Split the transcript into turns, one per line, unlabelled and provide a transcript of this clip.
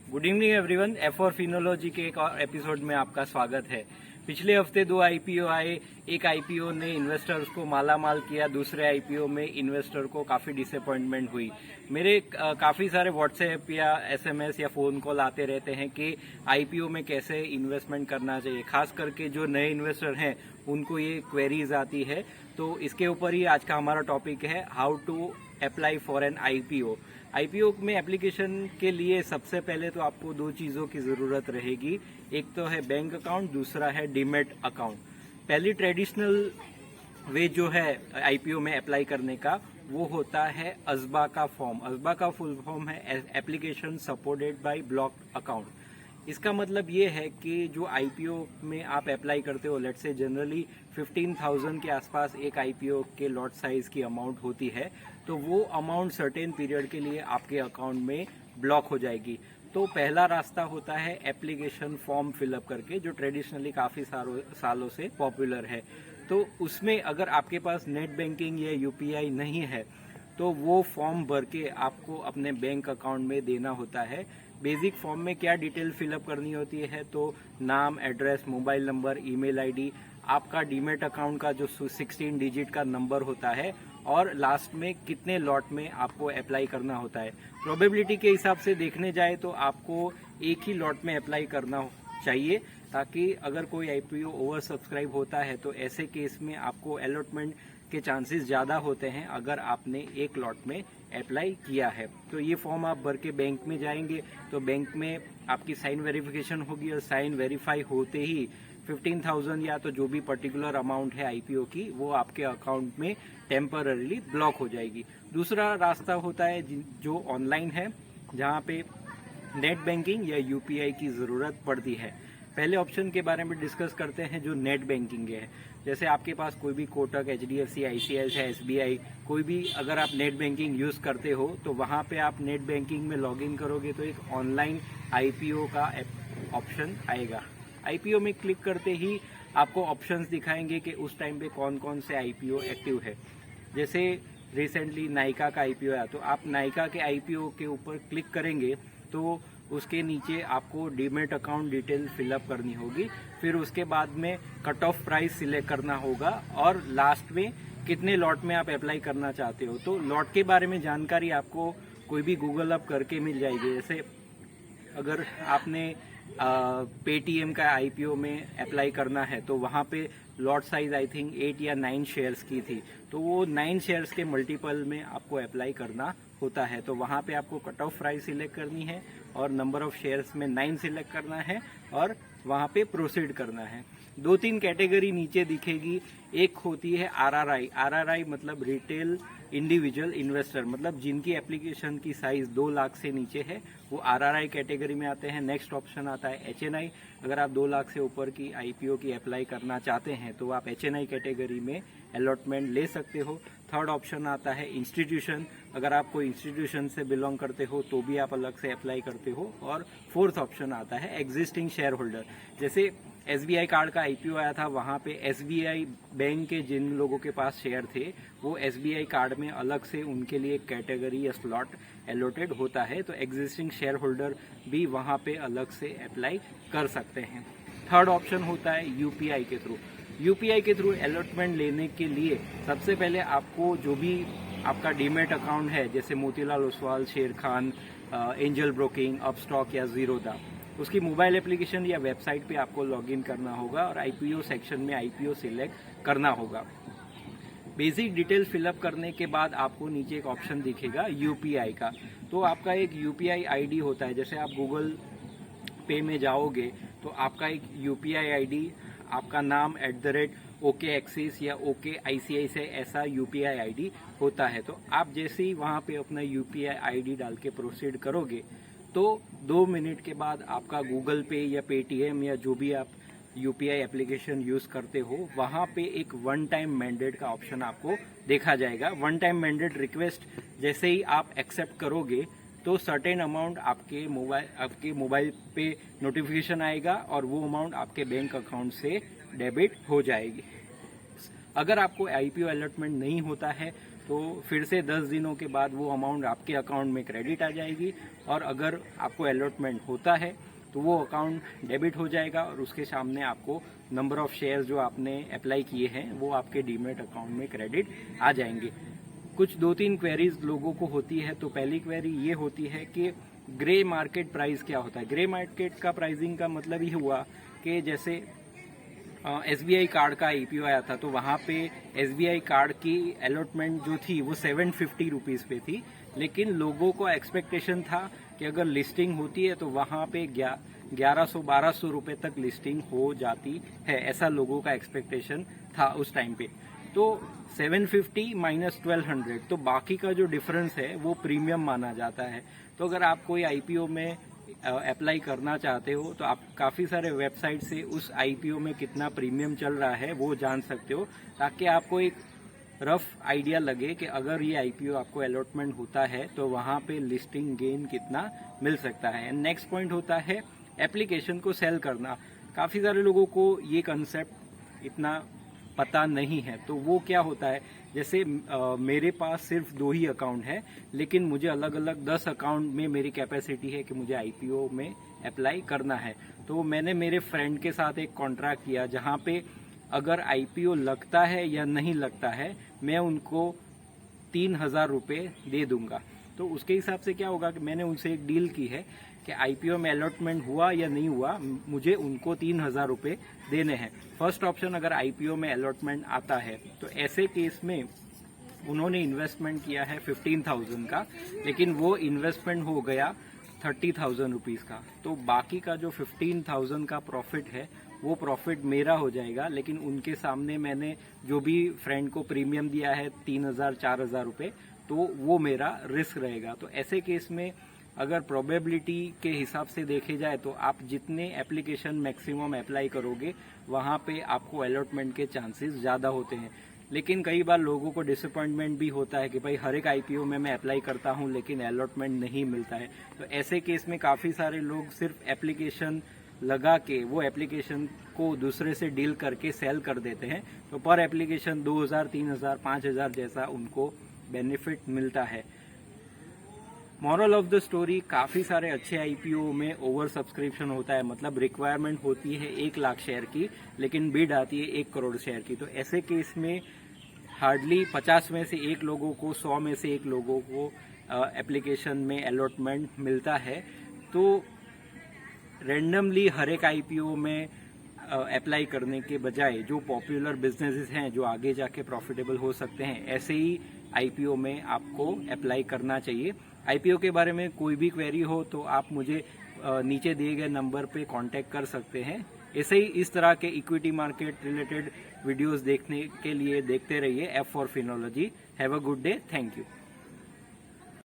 Good evening everyone. F4 Finology के एक और एपिसोड में आपका स्वागत है। पिछले हफ्ते 2 आईपीओ आए। एक आईपीओ ने इन्वेस्टर्स को माला माल किया, दूसरे आईपीओ में इन्वेस्टर को काफी डिसअपॉइंटमेंट हुई। मेरे काफी सारे व्हाट्सएप या एसएमएस या फोन कॉल आते रहते हैं कि आईपीओ में कैसे इन्वेस्टमेंट करना चाहिए। खास करके जो नए इन्वेस्टर हैं उनको ये क्वेरीज आती है। तो इसके ऊपर ही आज का हमारा टॉपिक है, how to apply for an IPO. IPO में एप्लीकेशन के लिए सबसे पहले तो आपको 2 चीजों की जरूरत रहेगी। एक तो है बैंक अकाउंट, दूसरा है डीमेट अकाउंट। पहली ट्रेडिशनल वे जो है आईपीओ में अप्लाई करने का वो होता है अज़बा का फॉर्म। अज़बा का फुल फॉर्म है application supported by block account. इसका मतलब ये है कि जो आईपीओ में आप अप्लाई करते हो, लेट्स से जनरली 15,000 के आसपास एक आईपीओ के लॉट साइज की अमाउंट होती है, तो वो अमाउंट सर्टेन पीरियड के लिए आपके अकाउंट में ब्लॉक हो जाएगी। तो पहला रास्ता होता है एप्लीकेशन फॉर्म फिलअप करके, जो ट्रेडिशनली काफी सालों से पॉपुलर है। तो उसमें अगर आपके पास नेट बैंकिंग या यूपीआई नहीं है तो वो फॉर्म भर के आपको अपने बैंक अकाउंट में देना होता है। बेसिक फॉर्म में क्या डिटेल फिलअप करनी होती है, तो नाम, address, mobile number, email ID, आपका डीमेट अकाउंट का जो 16 डिजिट का नंबर होता है, और लास्ट में कितने लॉट में आपको अप्लाई करना होता है। प्रोबेबिलिटी के हिसाब से देखने जाए तो आपको एक ही लॉट में अप्लाई करना चाहिए, ताकि अगर कोई आईपीओ ओवर सब्सक्राइब होता है तो ऐसे केस में आपको अलॉटमेंट के चांसेस ज्यादा होते हैं अगर आपने एक लॉट में अप्लाई किया है। तो ये फॉर्म आप भर के बैंक में जाएंगे तो बैंक में आपकी साइन वेरिफिकेशन होगी, और साइन वेरीफाई होते ही 15,000 या तो जो भी पर्टिकुलर अमाउंट है आईपीओ की वो आपके अकाउंट में टेम्पररीली ब्लॉक हो जाएगी। दूसरा रास्ता होता है जो ऑनलाइन है, जहाँ पे नेट बैंकिंग या यूपीआई की जरूरत पड़ती है। पहले ऑप्शन के बारे में डिस्कस करते हैं जो नेट बैंकिंग है। जैसे आपके पास कोई भी कोटक, एचडीएफसी, आईसीआईसीआई, एसबीआई, कोई भी अगर आप नेट बैंकिंग यूज करते हो तो वहां पे आप नेट बैंकिंग में लॉगिन करोगे तो एक ऑनलाइन आईपीओ का ऑप्शन आएगा। आईपीओ में क्लिक करते ही आपको ऑप्शंस दिखाएंगे कि उस टाइम पे कौन कौन से आईपीओ एक्टिव है। जैसे रिसेंटली नायका का आईपीओ आया, तो आप नायका के आईपीओ के ऊपर क्लिक करेंगे तो उसके नीचे आपको डीमेट अकाउंट डिटेल फिलअप करनी होगी। फिर उसके बाद में कट ऑफ प्राइस सिलेक्ट करना होगा, और लास्ट में कितने लॉट में आप अप्लाई करना चाहते हो। तो लॉट के बारे में जानकारी आपको कोई भी गूगल अप करके मिल जाएगी। जैसे अगर आपने पेटीएम का आईपीओ में अप्लाई करना है तो वहां पे लॉट साइज आई थिंक 8 या 9 शेयर्स की थी, तो वो 9 शेयर्स के मल्टीपल में आपको अप्लाई करना होता है। तो वहां पे आपको कट ऑफ प्राइस सिलेक्ट करनी है और नंबर ऑफ शेयर्स में 9 सिलेक्ट करना है, और वहां पे प्रोसीड करना है। 2-3 कैटेगरी नीचे दिखेगी। एक होती है आरआरआई। आरआरआई मतलब रिटेल इंडिविजुअल इन्वेस्टर, मतलब जिनकी एप्लीकेशन की साइज 2 लाख से नीचे है वो आरआरआई कैटेगरी में आते हैं। नेक्स्ट ऑप्शन आता है एचएनआई। अगर आप 2 लाख से ऊपर की आईपीओ की अप्लाई करना चाहते हैं तो आप एचएनआई कैटेगरी में अलॉटमेंट ले सकते हो। थर्ड ऑप्शन आता है इंस्टीट्यूशन। अगर आप कोई इंस्टीट्यूशन से बिलोंग करते हो तो भी आप अलग से अप्लाई करते हो। और फोर्थ ऑप्शन आता है एग्जिस्टिंग शेयर होल्डर। जैसे एसबीआई कार्ड का आईपीओ आया था, वहां पे एसबीआई बैंक के जिन लोगों के पास शेयर थे वो एसबीआई कार्ड में अलग से उनके लिए कैटेगरी या स्लॉट अलॉटेड होता है, तो एग्जिस्टिंग शेयर होल्डर भी वहां पे अलग से अप्लाई कर सकते हैं। थर्ड ऑप्शन होता है यूपीआई के थ्रू। यूपीआई के थ्रू अलॉटमेंट लेने के लिए सबसे पहले आपको जो भी आपका डीमेट अकाउंट है, जैसे मोतीलाल ओसवाल, शेर खान, एंजल ब्रोकिंग, अपस्टॉक या जीरोदा, उसकी मोबाइल एप्लीकेशन या वेबसाइट पे आपको लॉगिन करना होगा और आईपीओ सेक्शन में आईपीओ सिलेक्ट करना होगा। बेसिक डिटेल फिलअप करने के बाद आपको नीचे एक ऑप्शन दिखेगा यूपीआई का। तो आपका एक यूपीआई आईडी होता है। जैसे आप गूगल पे में जाओगे तो आपका एक यूपीआई आईडी, आपका नाम @ओके एक्सिस या ओके आईसीआईसीआई ऐसा यूपीआई आईडी होता है। तो आप जैसे ही वहां पे अपना यूपीआई आईडी डाल के प्रोसीड करोगे तो 2 मिनट के बाद आपका गूगल पे या पेटीएम या जो भी आप यूपीआई एप्लीकेशन यूज करते हो वहां पे एक वन टाइम मैंडेट का ऑप्शन आपको देखा जाएगा। वन टाइम मैंडेट रिक्वेस्ट जैसे ही आप एक्सेप्ट करोगे तो सर्टेन अमाउंट आपके मोबाइल पे नोटिफिकेशन आएगा और वो अमाउंट आपके बैंक अकाउंट से डेबिट हो जाएगी। अगर आपको आईपीओ अलॉटमेंट नहीं होता है तो फिर से 10 दिनों के बाद वो अमाउंट आपके अकाउंट में क्रेडिट आ जाएगी, और अगर आपको अलॉटमेंट होता है तो वो अकाउंट डेबिट हो जाएगा, और उसके सामने आपको नंबर ऑफ शेयर्स जो आपने अप्लाई किए हैं वो आपके डीमेट अकाउंट में क्रेडिट आ जाएंगे। कुछ 2-3 क्वेरीज लोगों को होती है। तो पहली क्वेरी ये होती है कि ग्रे मार्केट प्राइस क्या होता है। ग्रे मार्केट का प्राइसिंग का मतलब ये हुआ कि जैसे SBI कार्ड का IPO आया था, तो वहाँ पे SBI कार्ड की अलॉटमेंट जो थी वो 750 रुपीज़ पे थी, लेकिन लोगों को एक्सपेक्टेशन था कि अगर लिस्टिंग होती है तो वहाँ पे 1100-1200 रुपए तक लिस्टिंग हो जाती है, ऐसा लोगों का एक्सपेक्टेशन था उस टाइम पे। तो 750 माइनस 1200, तो बाकी का जो डिफरेंस है वो प्रीमियम माना जाता है। तो अगर आप कोई IPO में अप्लाई करना चाहते हो तो आप काफ़ी सारे वेबसाइट से उस IPO में कितना प्रीमियम चल रहा है वो जान सकते हो, ताकि आपको एक रफ आइडिया लगे कि अगर ये IPO आपको अलॉटमेंट होता है तो वहाँ पे लिस्टिंग गेन कितना मिल सकता है। नेक्स्ट पॉइंट होता है एप्लीकेशन को सेल करना। काफ़ी सारे लोगों को ये कंसेप्ट इतना पता नहीं है। तो वो क्या होता है, जैसे मेरे पास सिर्फ 2 ही अकाउंट है, लेकिन मुझे अलग अलग 10 अकाउंट में मेरी कैपेसिटी है कि मुझे IPO में अप्लाई करना है। तो मैंने मेरे फ्रेंड के साथ एक कॉन्ट्रैक्ट किया, जहाँ पे अगर IPO लगता है या नहीं लगता है मैं उनको 3000 रुपये दे दूंगा। तो उसके हिसाब से क्या होगा कि मैंने उनसे एक डील की है कि IPO में अलॉटमेंट हुआ या नहीं हुआ, मुझे उनको 3000 रुपये देने हैं। फर्स्ट ऑप्शन अगर IPO में अलॉटमेंट आता है तो ऐसे केस में उन्होंने इन्वेस्टमेंट किया है 15,000 का, लेकिन वो इन्वेस्टमेंट हो गया 30,000 रुपीज़ का। तो बाकी का जो 15,000 का प्रॉफिट है वो प्रॉफिट मेरा हो जाएगा, लेकिन उनके सामने मैंने जो भी फ्रेंड को प्रीमियम दिया है 3,000-4,000 रुपये, तो वो मेरा रिस्क रहेगा। तो ऐसे केस में अगर प्रोबेबिलिटी के हिसाब से देखे जाए तो आप जितने एप्लीकेशन मैक्सिमम अप्लाई करोगे वहाँ पे आपको अलॉटमेंट के चांसेस ज़्यादा होते हैं। लेकिन कई बार लोगों को डिसअपॉइंटमेंट भी होता है कि भाई हर एक IPO में मैं अप्लाई करता हूँ लेकिन अलॉटमेंट नहीं मिलता है। तो ऐसे केस में काफ़ी सारे लोग सिर्फ एप्लीकेशन लगा के वो एप्लीकेशन को दूसरे से डील करके सेल कर देते हैं। तो पर एप्लीकेशन 2,000, 3,000, 5,000 जैसा उनको बेनिफिट मिलता है। मॉरल ऑफ द स्टोरी, काफ़ी सारे अच्छे IPO में ओवर सब्सक्रिप्शन होता है, मतलब रिक्वायरमेंट होती है 1 लाख शेयर की, लेकिन बिड आती है 1 करोड़ शेयर की। तो ऐसे केस में हार्डली 50 में से 1 लोगों को, 100 में से 1 लोगों को एप्लीकेशन में अलॉटमेंट मिलता है। तो रैंडमली हर एक IPO में अप्लाई करने के बजाय जो पॉपुलर बिजनेसेस हैं जो आगे जाके प्रॉफिटेबल हो सकते हैं, ऐसे ही IPO में आपको अप्लाई करना चाहिए। IPO के बारे में कोई भी क्वेरी हो तो आप मुझे नीचे दिए गए नंबर पे कांटेक्ट कर सकते हैं। ऐसे ही इस तरह के इक्विटी मार्केट रिलेटेड वीडियोस देखने के लिए देखते रहिए F4 Finology. Have a good day, thank you.